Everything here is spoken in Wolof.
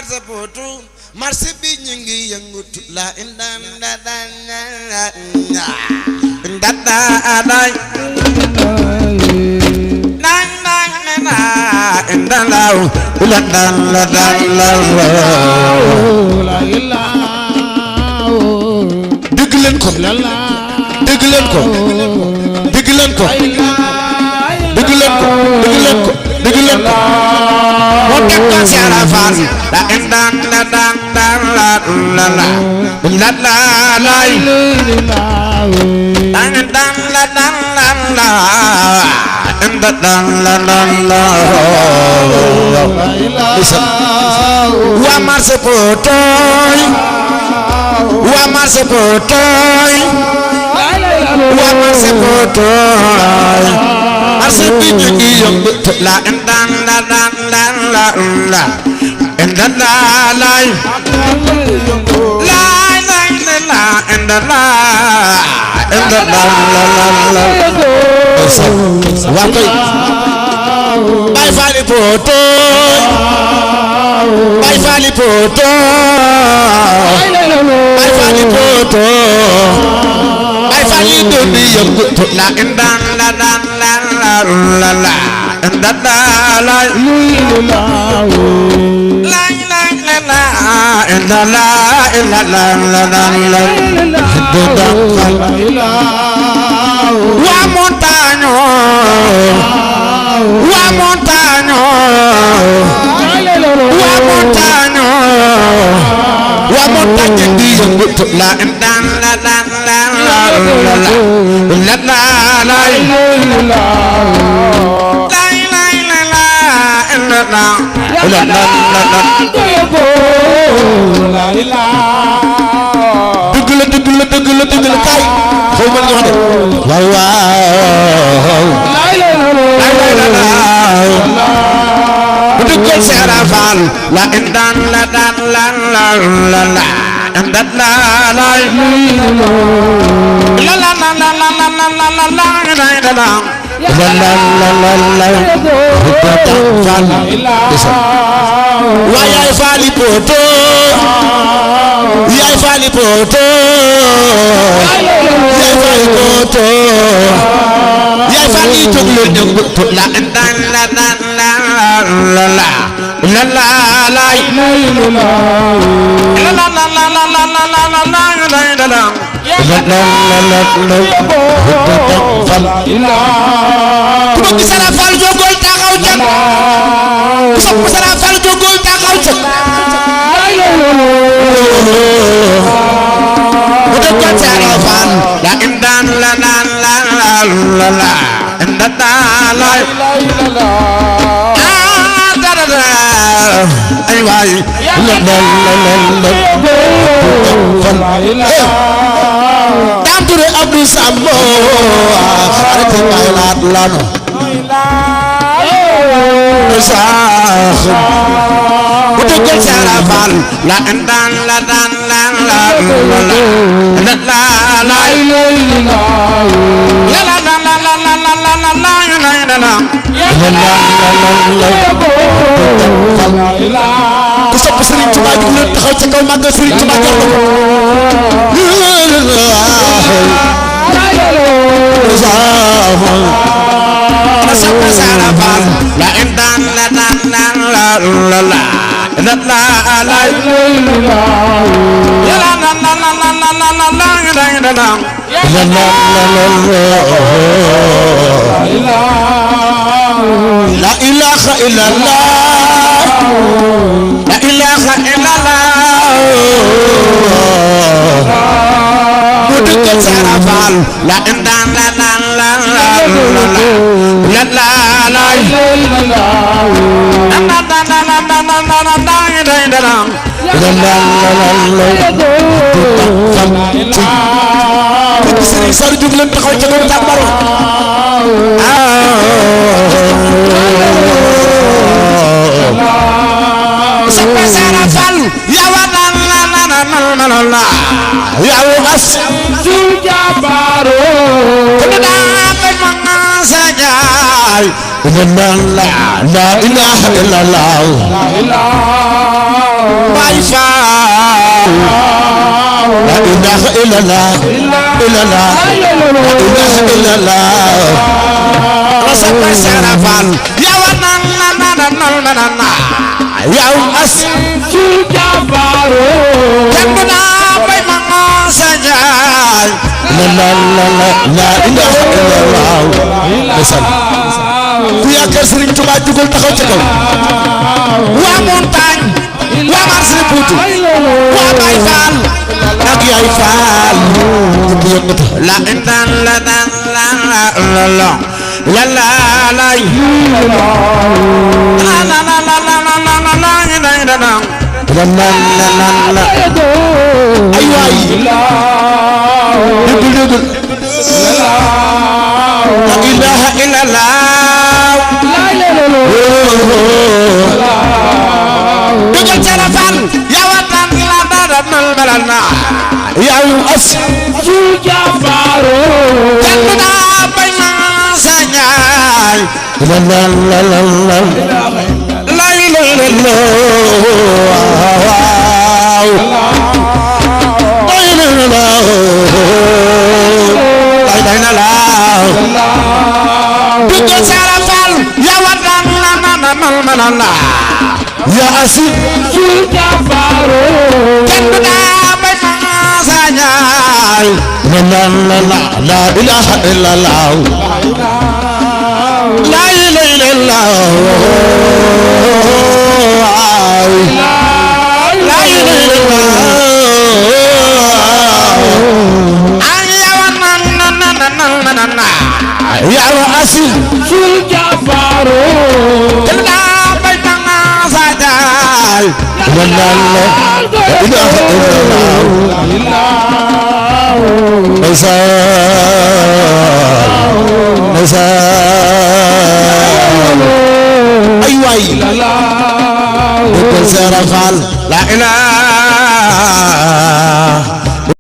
marché potu marché bi ñu ngi yëngutu la dégg leen ko dégg leen ko dégg leen ko dégg leen ko dégg leen ko dégg leen ko moo teg ko ci Arafat la indaan la daan daan la la la la la lay daan daan la daan la la indaan daan la daan la waa marché Potoy waa marché Potoy waa marché Potoy marché bi ñu ngi yëngu la indaan la daan daan la la indaan la lay lay lay la indaan la indaan la la waa koy Baay Faali Potoy Baay Faali Potoy Baay Faali Potoy Baay Faali doon yëngu la indaan la daan la la la indaan la lay lay lay la indaan la indaan la la waa montagne waa montagne waa montagne waa montagne di yëngu la indaan la daan la la la la lay lay lay la indaan la la dëgg la dëgg la dëgg la dëgg la kay xaw ma nga wax de waaw waaw bu dëggal si Arafat la indaan la daan la la la la indaan la lay la la la la la la la la la la waa yaay Faali Potoy yaay Faali Potoy yaay Faali Potoy yaay Faali jóg leen yëngu la indaan la daan la la la la la lay la la la la la la la la la ku bëgg Sara Fall jógol taxaw ca ku sopp Sara Fall jógol taxaw ca bu dëggal Sara Fall la indaan la daan la la la indaan la ay waay la Dame Touré Abdou Sambo arrêté bay laat lanu bu dëggal Sara Fall la indaan la daan la la la la lay la la la la la la la la ku sopp Serigne Touba di leen taxaw ca kaw màggal Serigne Touba jar na ko sopp Sara Fall la indaan la daan la la la la la la la ilaha illallah la ilaha illallah bu dëggal Sara Fall la indaan la daan la la la la Serigne Sar jóg leen taxaw ca kaw tàmbaro soppe Sara Fall yawa nan la la yawa as su jabaro ko da ko ma sa jaay la ilaha illallah la ilaha illallah illallah illallah rasapa sarafal ya wana na ya as jabaru kanduna bay ma saja la ilaha illallah besan ku yaakaar Serigne Touba jugul taxaw ci kaw waa montagne waa marché Poutou waa Baye Fall ak yaay Fall la indan la dan la la la ay waay dégul la ilaha illallah dégul Serafal ya watan la dadanal balana ya as su jabaru kanduna bay ma sañay la ya asi jabaru kanduna bay ma sañay la ilaha illallah la ilaha illallah la ilaha illallah ya asi jabaru kanduna bay ma sañay la ilaha illallah ay waay déggal Serafal la ilaha